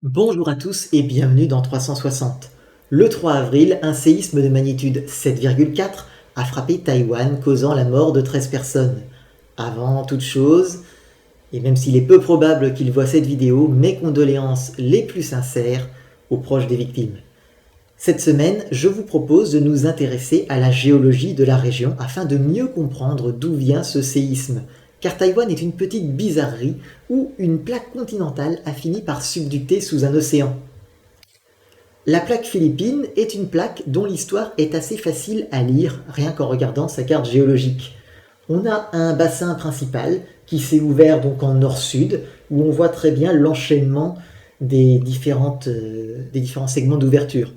Bonjour à tous et bienvenue dans 360. Le 3 avril, un séisme de magnitude 7,4 a frappé Taïwan, causant la mort de 13 personnes. Avant toute chose, et même s'il est peu probable qu'il voie cette vidéo, mes condoléances les plus sincères aux proches des victimes. Cette semaine, je vous propose de nous intéresser à la géologie de la région afin de mieux comprendre d'où vient ce séisme, car Taïwan est une petite bizarrerie où une plaque continentale a fini par subducter sous un océan. La plaque philippine est une plaque dont l'histoire est assez facile à lire rien qu'en regardant sa carte géologique. On a un bassin principal qui s'est ouvert donc en nord-sud, où on voit très bien l'enchaînement des différents segments d'ouverture.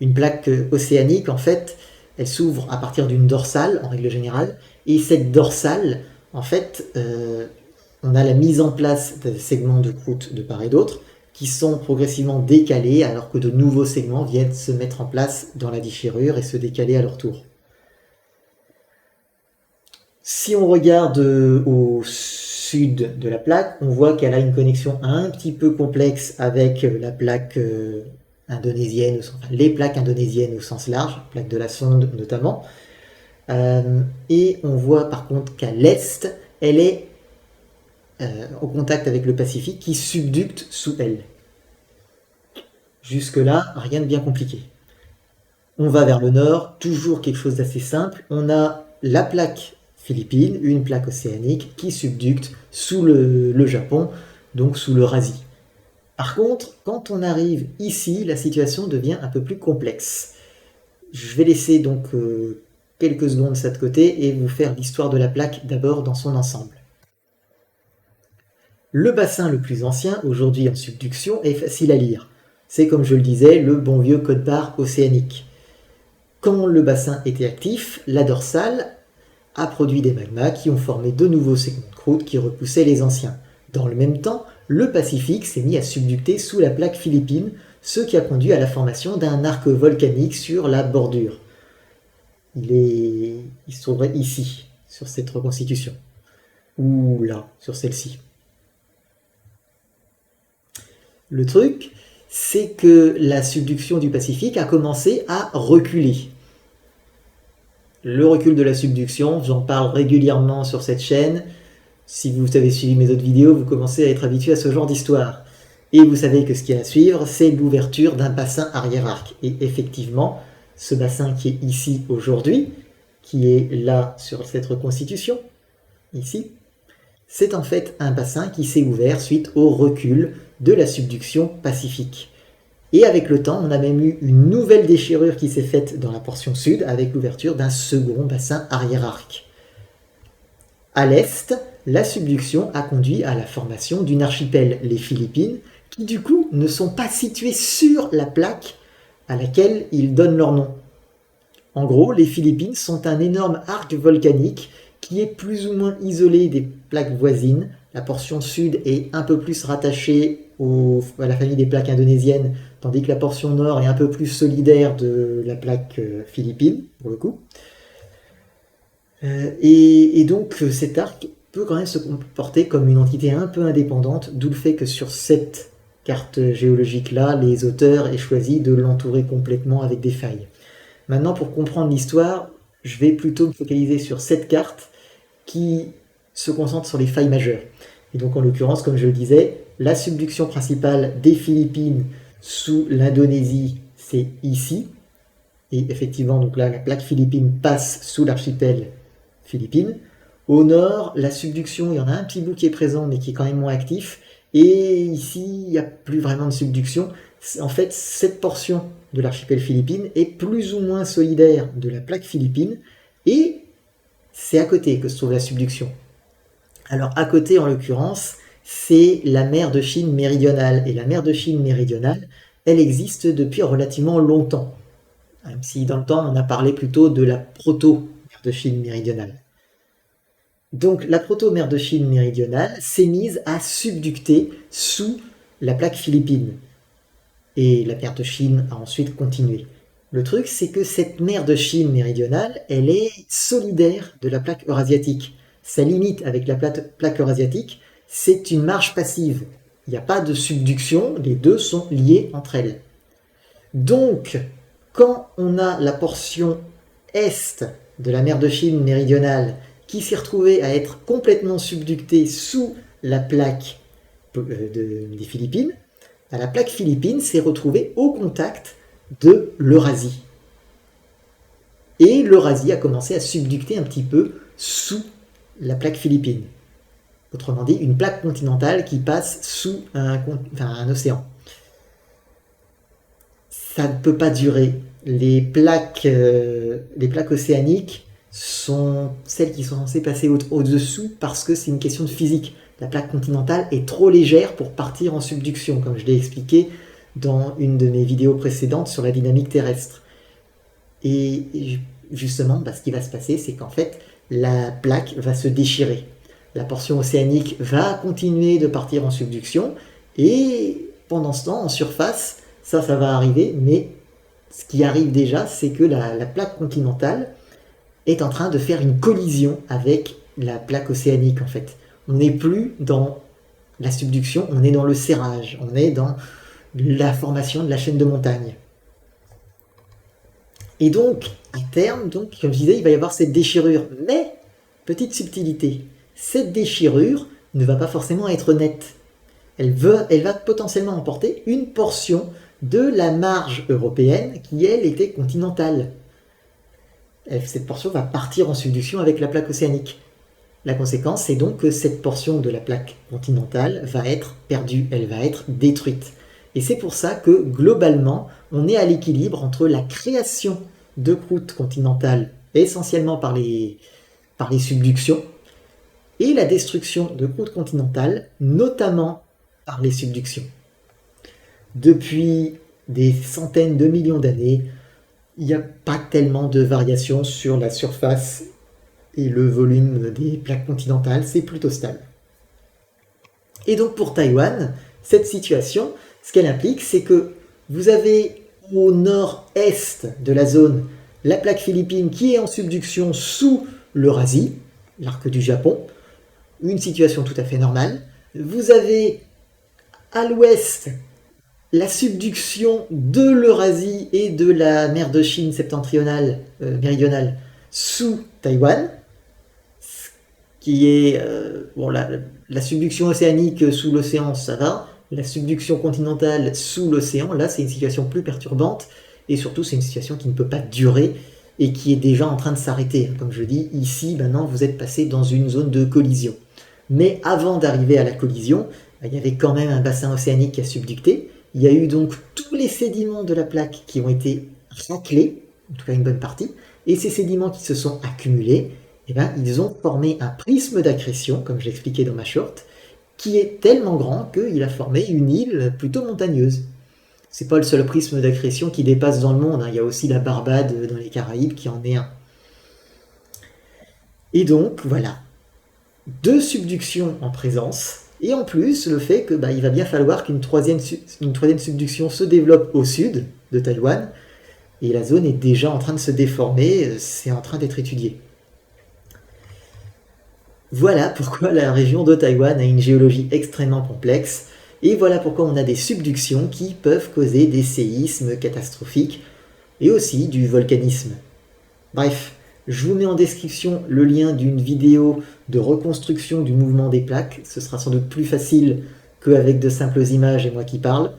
Une plaque océanique, en fait, elle s'ouvre à partir d'une dorsale, en règle générale, et cette dorsale, en fait, on a la mise en place de segments de croûte de part et d'autre, qui sont progressivement décalés, alors que de nouveaux segments viennent se mettre en place dans la déchirure et se décaler à leur tour. Si on regarde au sud de la plaque, on voit qu'elle a une connexion un petit peu complexe avec la plaque indonésienne, enfin les plaques indonésiennes au sens large, plaque de la sonde notamment. Et on voit par contre qu'à l'est, elle est au contact avec le Pacifique qui subducte sous elle. Jusque-là, rien de bien compliqué. On va vers le nord, toujours quelque chose d'assez simple. On a la plaque philippine, une plaque océanique qui subducte sous le Japon, donc sous l'Eurasie. Par contre, quand on arrive ici, la situation devient un peu plus complexe. Je vais laisser donc quelques secondes ça de côté et vous faire l'histoire de la plaque d'abord dans son ensemble. Le bassin le plus ancien, aujourd'hui en subduction, est facile à lire. C'est comme je le disais, le bon vieux code-barre océanique. Quand le bassin était actif, la dorsale a produit des magmas qui ont formé de nouveaux segments de croûte qui repoussaient les anciens. Dans le même temps, le Pacifique s'est mis à subducter sous la plaque philippine, ce qui a conduit à la formation d'un arc volcanique sur la bordure. Il se trouverait ici, sur cette reconstitution, ou là, sur celle-ci. Le truc, c'est que la subduction du Pacifique a commencé à reculer. Le recul de la subduction, j'en parle régulièrement sur cette chaîne. Si vous avez suivi mes autres vidéos, vous commencez à être habitué à ce genre d'histoire. Et vous savez que ce qui est à suivre, c'est l'ouverture d'un bassin arrière-arc. Et effectivement, ce bassin qui est ici aujourd'hui, qui est là sur cette reconstitution, ici, c'est en fait un bassin qui s'est ouvert suite au recul de la subduction pacifique. Et avec le temps, on a même eu une nouvelle déchirure qui s'est faite dans la portion sud avec l'ouverture d'un second bassin arrière-arc. À l'est, la subduction a conduit à la formation d'une archipel, les Philippines, qui du coup ne sont pas situées sur la plaque à laquelle ils donnent leur nom. En gros, les Philippines sont un énorme arc volcanique qui est plus ou moins isolé des plaques voisines. La portion sud est un peu plus rattachée à la famille des plaques indonésiennes, tandis que la portion nord est un peu plus solidaire de la plaque philippine, pour le coup. Et donc cet arc peut quand même se comporter comme une entité un peu indépendante, d'où le fait que sur cette carte géologique-là, les auteurs aient choisi de l'entourer complètement avec des failles. Maintenant, pour comprendre l'histoire, je vais plutôt me focaliser sur cette carte qui se concentre sur les failles majeures. Et donc en l'occurrence, comme je le disais, la subduction principale des Philippines sous l'Indonésie, c'est ici. Et effectivement, donc là, la plaque philippine passe sous l'archipel philippine. Au nord, la subduction, il y en a un petit bout qui est présent, mais qui est quand même moins actif. Et ici, il n'y a plus vraiment de subduction. En fait, cette portion de l'archipel philippine est plus ou moins solidaire de la plaque philippine. Et c'est à côté que se trouve la subduction. Alors à côté, en l'occurrence, c'est la mer de Chine méridionale. Et la mer de Chine méridionale, elle existe depuis relativement longtemps. Même si dans le temps, on a parlé plutôt de la proto-mer de Chine méridionale. Donc la proto-mer de Chine méridionale s'est mise à subducter sous la plaque philippine. Et la mer de Chine a ensuite continué. Le truc, c'est que cette mer de Chine méridionale, elle est solidaire de la plaque eurasiatique. Sa limite avec la plaque eurasiatique, c'est une marge passive. Il n'y a pas de subduction, les deux sont liés entre elles. Donc, quand on a la portion est de la mer de Chine méridionale qui s'est retrouvée à être complètement subductée sous la plaque des Philippines, la plaque philippine s'est retrouvée au contact de l'Eurasie. Et l'Eurasie a commencé à subducter un petit peu sous la plaque philippine. Autrement dit, une plaque continentale qui passe sous un océan. Ça ne peut pas durer. Les plaques océaniques sont celles qui sont censées passer au-dessous parce que c'est une question de physique. La plaque continentale est trop légère pour partir en subduction, comme je l'ai expliqué dans une de mes vidéos précédentes sur la dynamique terrestre. Et justement, ce qui va se passer, c'est qu'en fait, la plaque va se déchirer. La portion océanique va continuer de partir en subduction, et pendant ce temps, en surface, ça va arriver, mais ce qui arrive déjà, c'est que la plaque continentale est en train de faire une collision avec la plaque océanique, en fait. On n'est plus dans la subduction, on est dans le serrage, on est dans la formation de la chaîne de montagnes. Et donc, à terme, comme je disais, il va y avoir cette déchirure. Mais, petite subtilité, cette déchirure ne va pas forcément être nette. Elle va potentiellement emporter une portion de la marge européenne qui, elle, était continentale. Cette portion va partir en subduction avec la plaque océanique. La conséquence, c'est donc que cette portion de la plaque continentale va être perdue, elle va être détruite. Et c'est pour ça que, globalement, on est à l'équilibre entre la création de croûtes continentales, essentiellement par les subductions, et la destruction de croûtes continentales, notamment par les subductions. Depuis des centaines de millions d'années, il n'y a pas tellement de variations sur la surface et le volume des plaques continentales, c'est plutôt stable. Et donc pour Taïwan, cette situation, ce qu'elle implique, c'est que vous avez au nord-est de la zone la plaque philippine qui est en subduction sous l'Eurasie, l'arc du Japon, une situation tout à fait normale. Vous avez à l'ouest la subduction de l'Eurasie et de la mer de Chine septentrionale, méridionale, sous Taïwan, qui est la subduction océanique sous l'océan, ça va. La subduction continentale sous l'océan, là, c'est une situation plus perturbante. Et surtout, c'est une situation qui ne peut pas durer et qui est déjà en train de s'arrêter. Comme je dis, ici, maintenant, vous êtes passé dans une zone de collision. Mais avant d'arriver à la collision, il y avait quand même un bassin océanique qui a subducté. Il y a eu donc tous les sédiments de la plaque qui ont été raclés, en tout cas une bonne partie. Et ces sédiments qui se sont accumulés, ils ont formé un prisme d'accrétion, comme je l'expliquais dans ma short, qui est tellement grand qu'il a formé une île plutôt montagneuse. C'est pas le seul prisme d'accrétion qui dépasse dans le monde, il y a aussi la Barbade dans les Caraïbes qui en est un. Et donc, voilà, 2 subductions en présence, et en plus, le fait que il va bien falloir qu'une troisième subduction se développe au sud de Taïwan, et la zone est déjà en train de se déformer, c'est en train d'être étudié. Voilà pourquoi la région de Taïwan a une géologie extrêmement complexe, et voilà pourquoi on a des subductions qui peuvent causer des séismes catastrophiques, et aussi du volcanisme. Bref, je vous mets en description le lien d'une vidéo de reconstruction du mouvement des plaques, ce sera sans doute plus facile qu'avec de simples images et moi qui parle,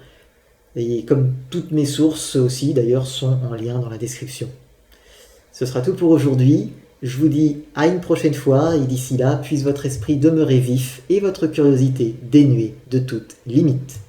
et comme toutes mes sources aussi d'ailleurs sont en lien dans la description. Ce sera tout pour aujourd'hui. Je vous dis à une prochaine fois, et d'ici là, puisse votre esprit demeurer vif et votre curiosité dénuée de toute limite.